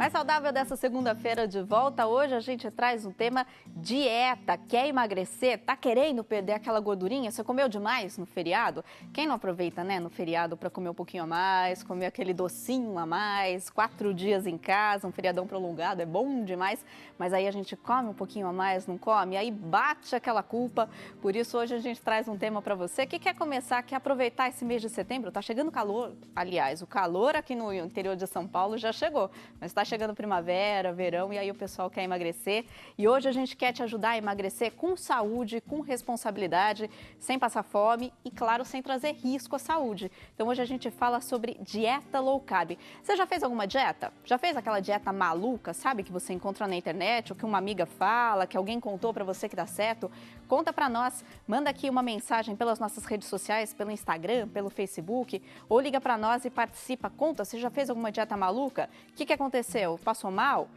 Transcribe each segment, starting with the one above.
Mais saudável dessa segunda-feira de volta. Hoje a gente traz um tema dieta. Quer emagrecer? Tá querendo perder aquela gordurinha? Você comeu demais no feriado? Quem não aproveita, né, no feriado para comer um pouquinho a mais, comer aquele docinho a mais, 4 dias em casa, um feriadão prolongado, é bom demais. Mas aí a gente come um pouquinho a mais, não come? Aí bate aquela culpa. Por isso hoje a gente traz um tema para você que quer começar, quer aproveitar esse mês de setembro. Tá chegando calor. Aliás, o calor aqui no interior de São Paulo já chegou. Mas está chegando primavera, verão e aí o pessoal quer emagrecer. E hoje a gente quer te ajudar a emagrecer com saúde, com responsabilidade, sem passar fome e, claro, sem trazer risco à saúde. Então hoje a gente fala sobre dieta low carb. Você já fez alguma dieta? Já fez aquela dieta maluca, sabe, que você encontra na internet, ou que uma amiga fala, que alguém contou para você que dá certo? Conta para nós, manda aqui uma mensagem pelas nossas redes sociais, pelo Instagram, pelo Facebook, ou liga para nós e participa. Conta, você já fez alguma dieta maluca? O que aconteceu? Passou mal?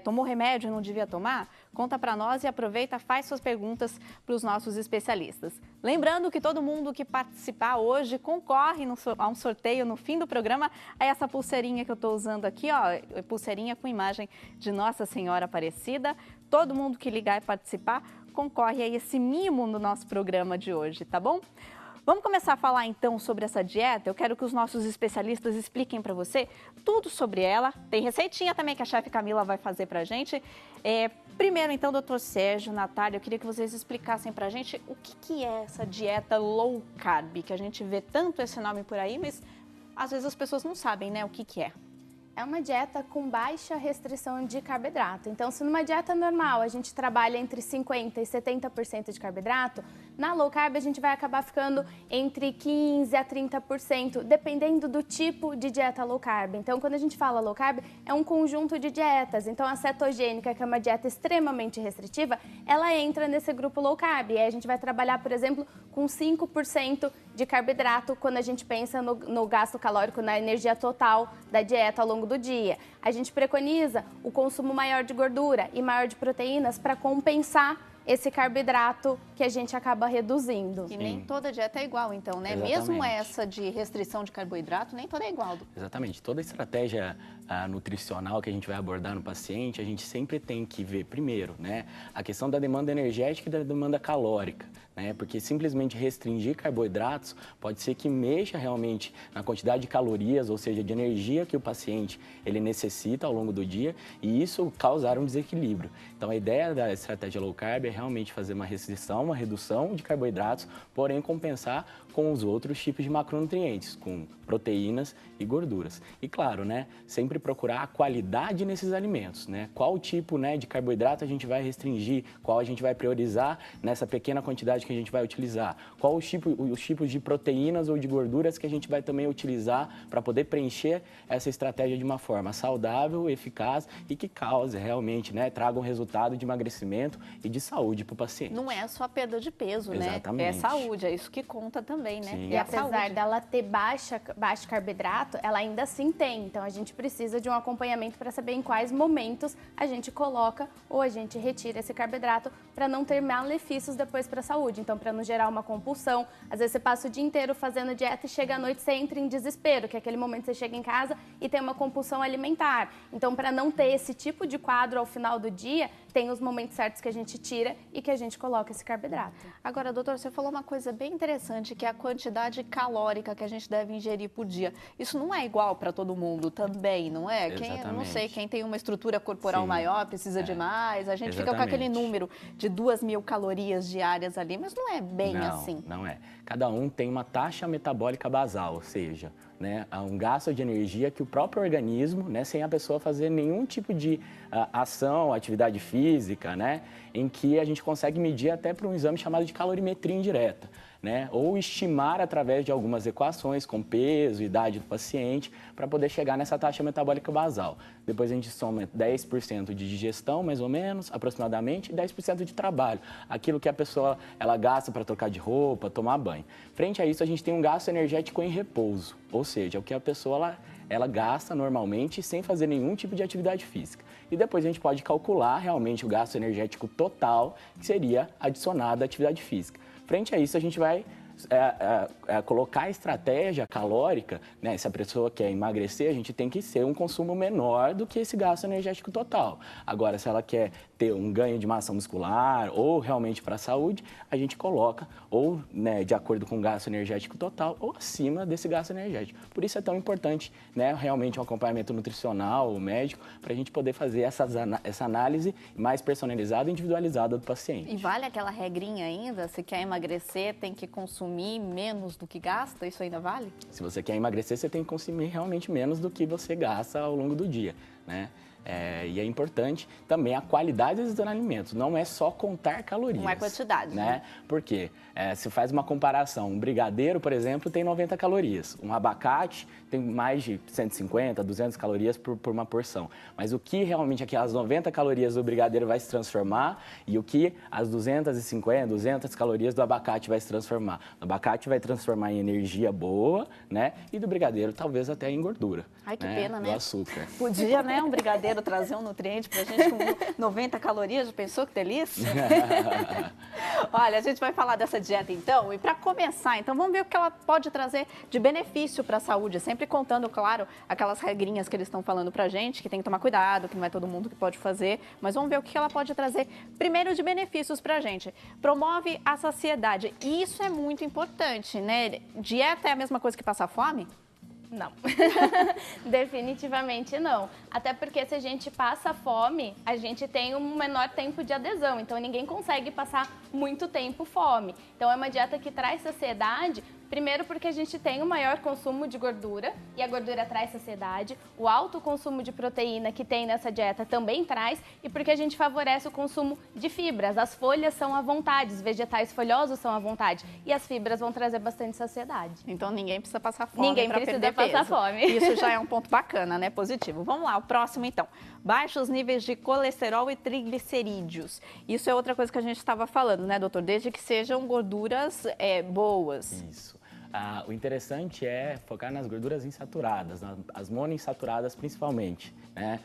Tomou remédio e não devia tomar? Conta para nós e aproveita, faz suas perguntas para os nossos especialistas. Lembrando que todo mundo que participar hoje concorre a um sorteio no fim do programa, a essa pulseirinha que eu estou usando aqui, ó, pulseirinha com imagem de Nossa Senhora Aparecida. Todo mundo que ligar e participar concorre a esse mimo no nosso programa de hoje, tá bom? Vamos começar a falar então sobre essa dieta. Eu quero que os nossos especialistas expliquem para você tudo sobre ela. Tem receitinha também que a chefe Camila vai fazer para a gente. Primeiro então, doutor Sérgio, Natália, eu queria que vocês explicassem para a gente o que é essa dieta low carb, que a gente vê tanto esse nome por aí, mas às vezes as pessoas não sabem, né, o que é. É uma dieta com baixa restrição de carboidrato. Então, se numa dieta normal a gente trabalha entre 50% e 70% de carboidrato, na low carb a gente vai acabar ficando entre 15% a 30%, dependendo do tipo de dieta low carb. Então, quando a gente fala low carb, é um conjunto de dietas. Então, a cetogênica, que é uma dieta extremamente restritiva, ela entra nesse grupo low carb. E aí a gente vai trabalhar, por exemplo, com 5% de carboidrato quando a gente pensa no gasto calórico, na energia total da dieta ao longo do dia. A gente preconiza o consumo maior de gordura e maior de proteínas para compensar esse carboidrato que a gente acaba reduzindo. E nem toda dieta é igual, então, né? Exatamente. Mesmo essa de restrição de carboidrato, nem toda é igual. Exatamente. Toda estratégia nutricional que a gente vai abordar no paciente, a gente sempre tem que ver, primeiro, né, a questão da demanda energética e da demanda calórica, né? Porque simplesmente restringir carboidratos pode ser que mexa realmente na quantidade de calorias, ou seja, de energia que o paciente ele necessita ao longo do dia, e isso causar um desequilíbrio. Então, a ideia da estratégia low carb é realmente fazer uma restrição, uma redução de carboidratos, porém compensar com os outros tipos de macronutrientes, com proteínas e gorduras. E claro, né, sempre procurar a qualidade nesses alimentos, né? Qual tipo, né, de carboidrato a gente vai restringir, qual a gente vai priorizar nessa pequena quantidade que a gente vai utilizar, qual os tipos de proteínas ou de gorduras que a gente vai também utilizar para poder preencher essa estratégia de uma forma saudável, eficaz e que cause realmente, né, traga um resultado de emagrecimento e de saúde para o paciente. Não é só perda de peso, né? Exatamente. É saúde, é isso que conta também, né? Sim. E apesar dela ter baixo carboidrato, ela ainda assim tem. Então, a gente precisa de um acompanhamento para saber em quais momentos a gente coloca ou a gente retira esse carboidrato para não ter malefícios depois para a saúde. Então, para não gerar uma compulsão. Às vezes, você passa o dia inteiro fazendo dieta e chega à noite você entra em desespero, que é aquele momento que você chega em casa e tem uma compulsão alimentar. Então, para não ter esse tipo de quadro ao final do dia, tem os momentos certos que a gente tira e que a gente coloca esse carboidrato. Agora, doutor, você falou uma coisa bem interessante, que é a quantidade calórica que a gente deve ingerir por dia. Isso não é igual para todo mundo também, não é? Não sei, quem tem uma estrutura corporal maior precisa de mais. A gente fica com aquele número de 2.000 calorias diárias ali, mas não é bem assim. Não é. Cada um tem uma taxa metabólica basal, ou seja, né, um gasto de energia que o próprio organismo, né, sem a pessoa fazer nenhum tipo de ação, atividade física, né, em que a gente consegue medir até por um exame chamado de calorimetria indireta, né, ou estimar através de algumas equações com peso, idade do paciente, para poder chegar nessa taxa metabólica basal. Depois a gente soma 10% de digestão, mais ou menos, aproximadamente, e 10% de trabalho, aquilo que a pessoa ela gasta para trocar de roupa, tomar banho. Frente a isso, a gente tem um gasto energético em repouso, ou seja, o que a pessoa ela gasta normalmente sem fazer nenhum tipo de atividade física. E depois a gente pode calcular realmente o gasto energético total, que seria adicionado à atividade física. Frente a isso, a gente vai colocar a estratégia calórica, né? Se a pessoa quer emagrecer, a gente tem que ser um consumo menor do que esse gasto energético total. Agora, se ela quer ter um ganho de massa muscular ou realmente para a saúde, a gente coloca ou, né, de acordo com o gasto energético total ou acima desse gasto energético. Por isso é tão importante, né, realmente um acompanhamento nutricional, médico, para a gente poder fazer essa análise mais personalizada e individualizada do paciente. E vale aquela regrinha ainda? Se quer emagrecer, tem que consumir menos do que gasta? Isso ainda vale? Se você quer emagrecer, você tem que consumir realmente menos do que você gasta ao longo do dia, né? E é importante também a qualidade dos alimentos, não é só contar calorias. Não é quantidade, né? Por quê? Se faz uma comparação, um brigadeiro, por exemplo, tem 90 calorias, um abacate tem mais de 150, 200 calorias por uma porção. Mas o que realmente aquelas 90 calorias do brigadeiro vai se transformar e o que as 250, 200 calorias do abacate vai se transformar? O abacate vai transformar em energia boa, né? E do brigadeiro talvez até em gordura. Ai, que pena, né? Do açúcar. Podia, né, um brigadeiro trazer um nutriente pra gente com 90 calorias, já pensou que delícia? Olha, a gente vai falar dessa dieta então, e para começar, então vamos ver o que ela pode trazer de benefício para a saúde, sempre contando, claro, aquelas regrinhas que eles estão falando pra gente, que tem que tomar cuidado, que não é todo mundo que pode fazer, mas vamos ver o que ela pode trazer primeiro de benefícios pra gente. Promove a saciedade, e isso é muito importante, né? Dieta é a mesma coisa que passar fome? Não, definitivamente não. Até porque se a gente passa fome, a gente tem um menor tempo de adesão. Então ninguém consegue passar muito tempo fome. Então é uma dieta que traz saciedade. Primeiro porque a gente tem um maior consumo de gordura e a gordura traz saciedade. O alto consumo de proteína que tem nessa dieta também traz e porque a gente favorece o consumo de fibras. As folhas são à vontade, os vegetais folhosos são à vontade e as fibras vão trazer bastante saciedade. Então ninguém precisa passar fome. Ninguém precisa passar fome. Isso já é um ponto bacana, né? Positivo. Vamos lá, o próximo então. Baixos níveis de colesterol e triglicerídeos. Isso é outra coisa que a gente estava falando, né, doutor? Desde que sejam gorduras boas. Isso. O interessante é focar nas gorduras insaturadas, as monoinsaturadas principalmente, né?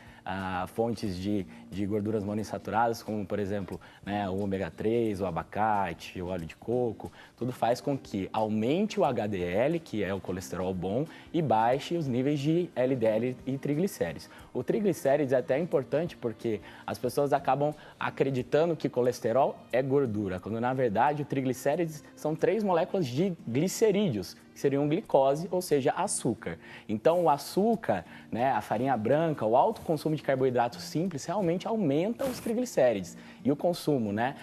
Fontes de gorduras monoinsaturadas, como por exemplo, né, o ômega 3, o abacate, o óleo de coco, tudo faz com que aumente o HDL, que é o colesterol bom, e baixe os níveis de LDL e triglicéridos. O triglicérides é até importante porque as pessoas acabam acreditando que colesterol é gordura, quando na verdade o triglicérides são 3 moléculas de glicerídeos, que seriam glicose, ou seja, açúcar. Então, o açúcar, né, a farinha branca, o alto consumo de carboidratos simples realmente aumenta os triglicérides. E o consumo, né,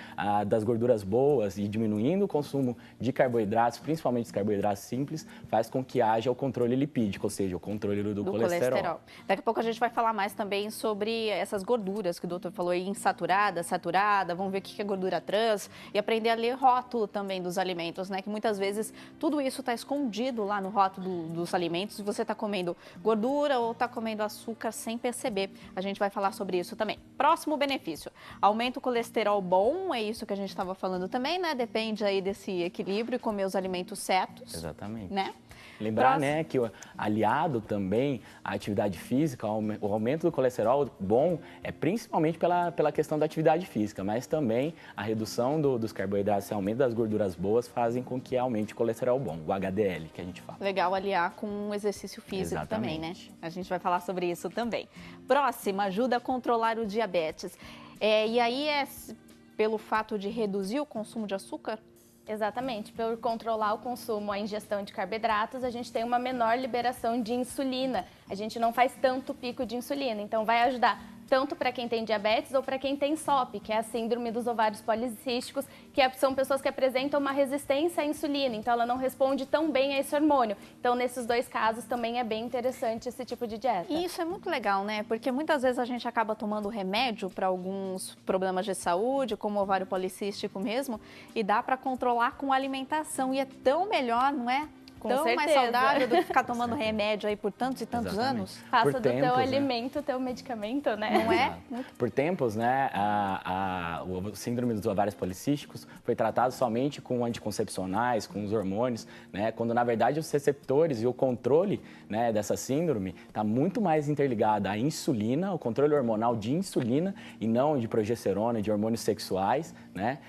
das gorduras boas e diminuindo o consumo de carboidratos, principalmente os carboidratos simples, faz com que haja o controle lipídico, ou seja, o controle do colesterol. Daqui a pouco a gente vai falar mais também sobre essas gorduras que o doutor falou aí, insaturada, saturada, vamos ver o que é gordura trans e aprender a ler rótulo também dos alimentos, né, que muitas vezes tudo isso está escondido lá no rótulo dos alimentos e você está comendo gordura ou está comendo açúcar sem perceber. A gente vai falar sobre isso também. Próximo benefício, aumenta o colesterol bom, é isso que a gente estava falando também, né? Depende aí desse equilíbrio e comer os alimentos certos. Exatamente. Né? Lembrar, né, que aliado também à atividade física, o aumento do colesterol bom é principalmente pela questão da atividade física, mas também a redução dos carboidratos e o aumento das gorduras boas fazem com que aumente o colesterol bom, o HDL que a gente fala. Legal aliar com um exercício físico. Exatamente. Também, né? A gente vai falar sobre isso também. Próxima, ajuda a controlar o diabetes. E aí é pelo fato de reduzir o consumo de açúcar? Exatamente, por controlar o consumo, a ingestão de carboidratos, a gente tem uma menor liberação de insulina. A gente não faz tanto pico de insulina, então vai ajudar tanto para quem tem diabetes ou para quem tem SOP, que é a síndrome dos ovários policísticos, que são pessoas que apresentam uma resistência à insulina, então ela não responde tão bem a esse hormônio. Então, nesses dois casos, também é bem interessante esse tipo de dieta. E isso é muito legal, né? Porque muitas vezes a gente acaba tomando remédio para alguns problemas de saúde, como o ovário policístico mesmo, e dá para controlar com alimentação. E é tão melhor, não é? Com tão mais certeza. saudável do que ficar tomando remédio aí por tantos e tantos Exatamente. anos. Faça Por do tempos, teu né? alimento o teu medicamento, né? Não é? Por tempos, né, o síndrome dos ovários policísticos foi tratado somente com anticoncepcionais, com os hormônios, né, quando na verdade os receptores e o controle, né, dessa síndrome está muito mais interligado à insulina, o controle hormonal de insulina e não de progesterona, de hormônios sexuais, né?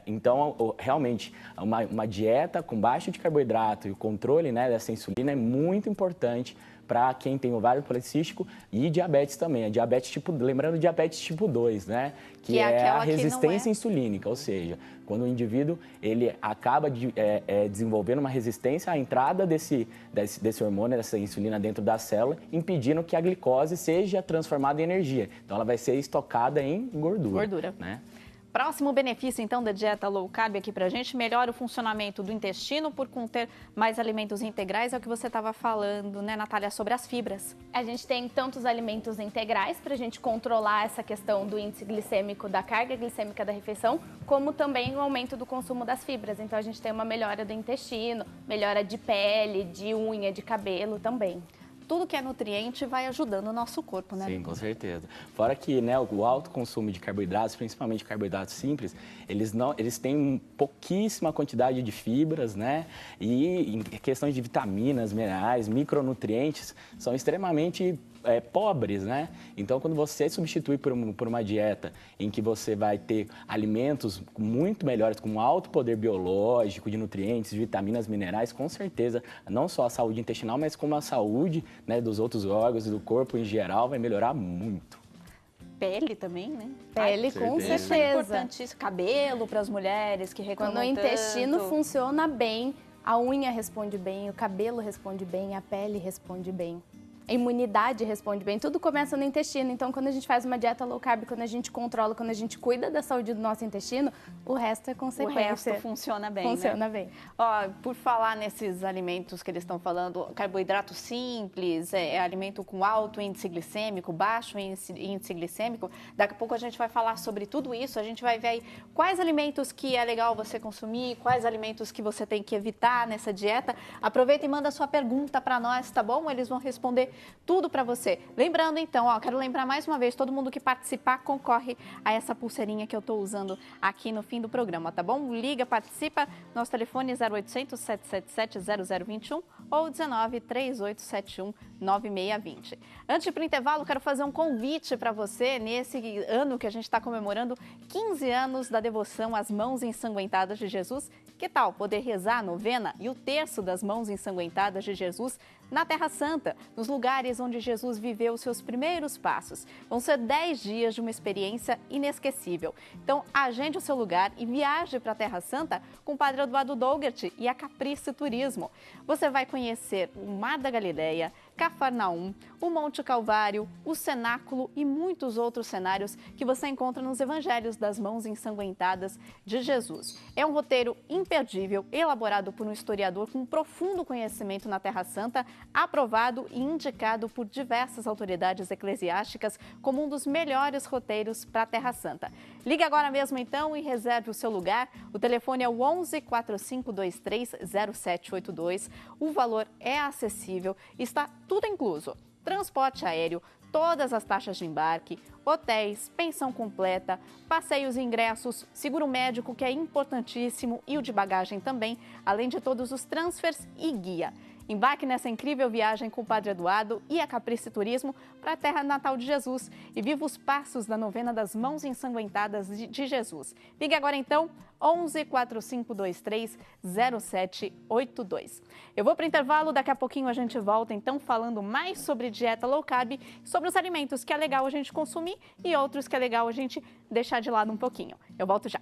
Então, realmente, uma dieta com baixo de carboidrato e o controle, né, dessa insulina é muito importante para quem tem ovário policístico e diabetes também. A diabetes tipo, lembrando diabetes tipo 2, né? Que é a aquela que não resistência é... insulínica, ou seja, quando o indivíduo ele acaba desenvolvendo uma resistência à entrada desse hormônio, dessa insulina dentro da célula, impedindo que a glicose seja transformada em energia. Então, ela vai ser estocada em gordura. Né? Próximo benefício, então, da dieta low carb aqui pra gente, melhora o funcionamento do intestino por conter mais alimentos integrais, é o que você estava falando, né, Natália, sobre as fibras. A gente tem tantos alimentos integrais para a gente controlar essa questão do índice glicêmico, da carga glicêmica da refeição, como também o aumento do consumo das fibras. Então, a gente tem uma melhora do intestino, melhora de pele, de unha, de cabelo também. Tudo que é nutriente vai ajudando o nosso corpo, né? Sim, com certeza. Fora que, né, o alto consumo de carboidratos, principalmente carboidratos simples, eles têm pouquíssima quantidade de fibras, né? E em questões de vitaminas, minerais, micronutrientes, são extremamente pobres, né? Então, quando você substitui por uma dieta em que você vai ter alimentos muito melhores, com alto poder biológico, de nutrientes, de vitaminas, minerais, com certeza, não só a saúde intestinal, mas como a saúde, né, dos outros órgãos e do corpo em geral, vai melhorar muito. Pele também, né? Pele, com Isso certeza. é importantíssimo. Cabelo para as mulheres que reclamam Quando o intestino tanto. funciona bem, a unha responde bem, o cabelo responde bem, a pele responde bem. A imunidade responde bem, tudo começa no intestino. Então, quando a gente faz uma dieta low carb, quando a gente controla, quando a gente cuida da saúde do nosso intestino, o resto é O consequência. resto funciona bem, Funciona né? bem. Ó, por falar nesses alimentos que eles estão falando, carboidrato simples, alimento com alto índice glicêmico, baixo índice glicêmico, daqui a pouco a gente vai falar sobre tudo isso, a gente vai ver aí quais alimentos que é legal você consumir, quais alimentos que você tem que evitar nessa dieta. Aproveita e manda sua pergunta para nós, tá bom? Eles vão responder tudo para você. Lembrando então, ó, quero lembrar mais uma vez, todo mundo que participar concorre a essa pulseirinha que eu tô usando aqui no fim do programa, tá bom? Liga, participa, nosso telefone é 0800 777 0021 ou 19 3871 9620. Antes de ir pro intervalo, quero fazer um convite para você nesse ano que a gente está comemorando 15 anos da devoção às mãos ensanguentadas de Jesus. Que tal poder rezar a novena e o terço das mãos ensanguentadas de Jesus na Terra Santa, nos lugares onde Jesus viveu os seus primeiros passos? Vão ser 10 dias de uma experiência inesquecível. Então, agende o seu lugar e viaje para a Terra Santa com o Padre Eduardo Dougert e a Caprice Turismo. Você vai conhecer o Mar da Galileia, Cafarnaum, o Monte Calvário, o Cenáculo e muitos outros cenários que você encontra nos Evangelhos das Mãos Ensanguentadas de Jesus. É um roteiro imperdível, elaborado por um historiador com profundo conhecimento na Terra Santa, aprovado e indicado por diversas autoridades eclesiásticas como um dos melhores roteiros para a Terra Santa. Ligue agora mesmo então e reserve o seu lugar. O telefone é o 11 4523 0782. O valor é acessível, está tudo incluso: transporte aéreo, todas as taxas de embarque, hotéis, pensão completa, passeios e ingressos, seguro médico, que é importantíssimo, e o de bagagem também, além de todos os transfers e guia. Embarque nessa incrível viagem com o Padre Eduardo e a Caprice Turismo para a Terra Natal de Jesus e viva os passos da novena das Mãos Ensanguentadas de Jesus. Ligue agora então, 11 4523 0782. Eu vou para o intervalo, daqui a pouquinho a gente volta então falando mais sobre dieta low carb, sobre os alimentos que é legal a gente consumir e outros que é legal a gente deixar de lado um pouquinho. Eu volto já.